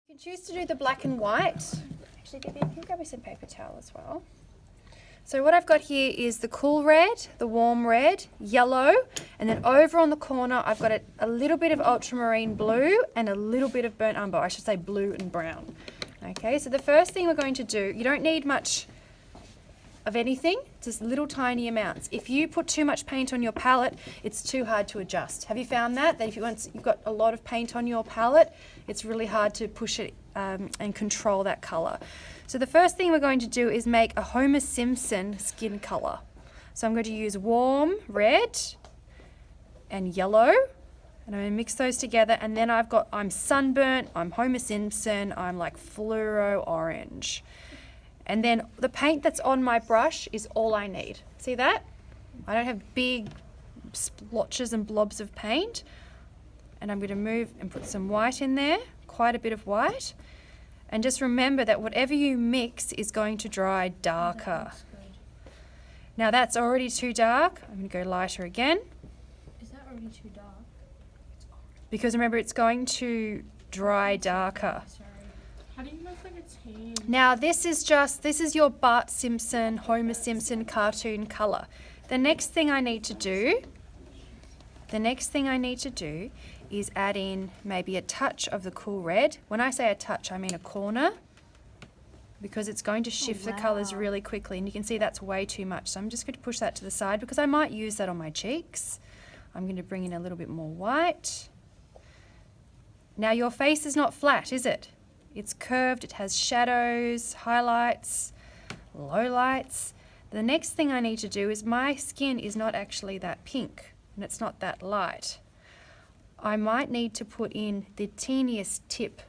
You can choose to do the black and white. Actually, Debbie, you can grab me some paper towel as well. So what I've got here is the cool red, the warm red, yellow, and then over on the corner I've got a little bit of ultramarine blue and a little bit of burnt umber. I should say blue and brown. Okay, so the first thing we're going to do, you don't need much of anything, just little tiny amounts. If you put too much paint on your palette, it's too hard to adjust. Have you found that? That if you've got a lot of paint on your palette, it's really hard to push it and control that colour. So the first thing we're going to do is make a Homer Simpson skin colour. So I'm going to use warm red and yellow, and I'm going to mix those together, and then I'm sunburnt, I'm Homer Simpson, I'm like fluoro orange. And then the paint that's on my brush is all I need. See that? I don't have big splotches and blobs of paint. And I'm going to move and put some white in there, quite a bit of white. And just remember that whatever you mix is going to dry darker. Now that's already too dark. I'm going to go lighter again. Is that already too dark? Because remember, it's going to dry darker. Sorry. How do you know if like it's tan? Now this is your Bart Simpson, Homer Simpson cartoon colour. The next thing I need to do is add in maybe a touch of the cool red. When I say a touch, I mean a corner, because it's going to shift the colours really quickly, and you can see that's way too much. So I'm just going to push that to the side because I might use that on my cheeks. I'm going to bring in a little bit more white. Now your face is not flat, is it? It's curved, it has shadows, highlights, lowlights. The next thing I need to do is my skin is not actually that pink and it's not that light. I might need to put in the teeniest tip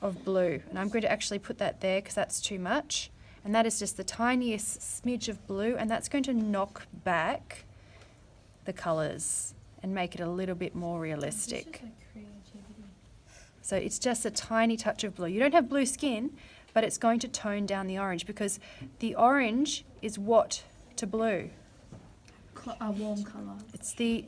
of blue, and I'm going to actually put that there because that's too much. And that is just the tiniest smidge of blue, and that's going to knock back the colours and make it a little bit more realistic. This is like creativity. So it's just a tiny touch of blue. You don't have blue skin, but it's going to tone down the orange because the orange is what to blue? A warm colour. It's the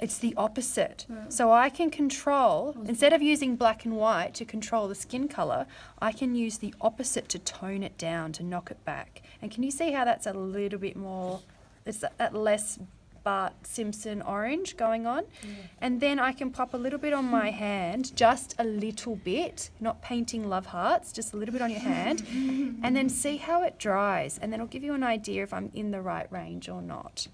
it's the opposite. Yeah. So I can control, instead of using black and white to control the skin color, I can use the opposite to tone it down, to knock it back. And can you see how that's a little bit more, it's that less Bart Simpson orange going on? Yeah. And then I can pop a little bit on my hand, just a little bit, not painting love hearts, just a little bit on your hand, and then see how it dries. And then it'll give you an idea if I'm in the right range or not.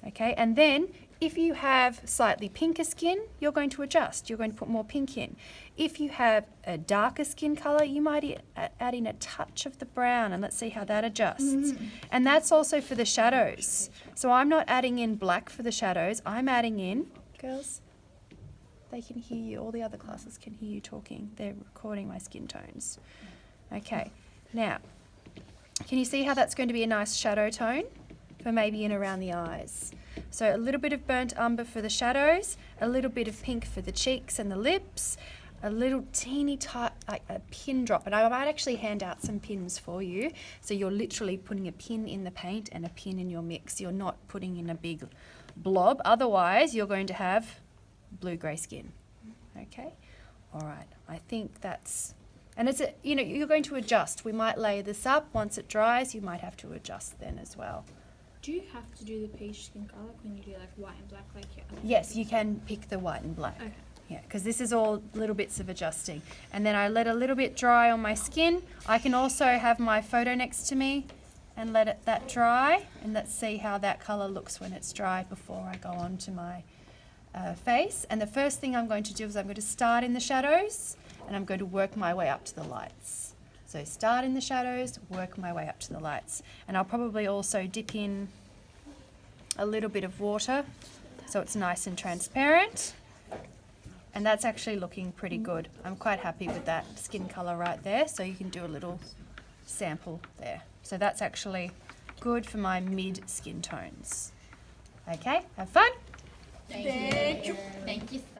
Okay, and then if you have slightly pinker skin, you're going to adjust. You're going to put more pink in. If you have a darker skin color, you might add in a touch of the brown, and let's see how that adjusts. And that's also for the shadows. So I'm not adding in black for the shadows. I'm adding in, girls, they can hear you. All the other classes can hear you talking. They're recording my skin tones. Okay, now, can you see how that's going to be a nice shadow tone? For maybe in around the eyes. So a little bit of burnt umber for the shadows, a little bit of pink for the cheeks and the lips, a little teeny like a pin drop. And I might actually hand out some pins for you. So you're literally putting a pin in the paint and a pin in your mix. You're not putting in a big blob. Otherwise, you're going to have blue-grey skin. Okay? All right. I think that's... And it's you're going to adjust. We might layer this up. Once it dries, you might have to adjust then as well. Do you have to do the peach skin colour when you do like white and black like your other? Yes, you can pick the white and black. Okay. Yeah, because this is all little bits of adjusting. And then I let a little bit dry on my skin. I can also have my photo next to me and let that dry. And let's see how that colour looks when it's dry before I go on to my face. And the first thing I'm going to do is I'm going to start in the shadows and I'm going to work my way up to the lights. So start in the shadows, work my way up to the lights. And I'll probably also dip in a little bit of water so it's nice and transparent. And that's actually looking pretty good. I'm quite happy with that skin colour right there. So you can do a little sample there. So that's actually good for my mid skin tones. Okay, have fun. Thank you. Thank you.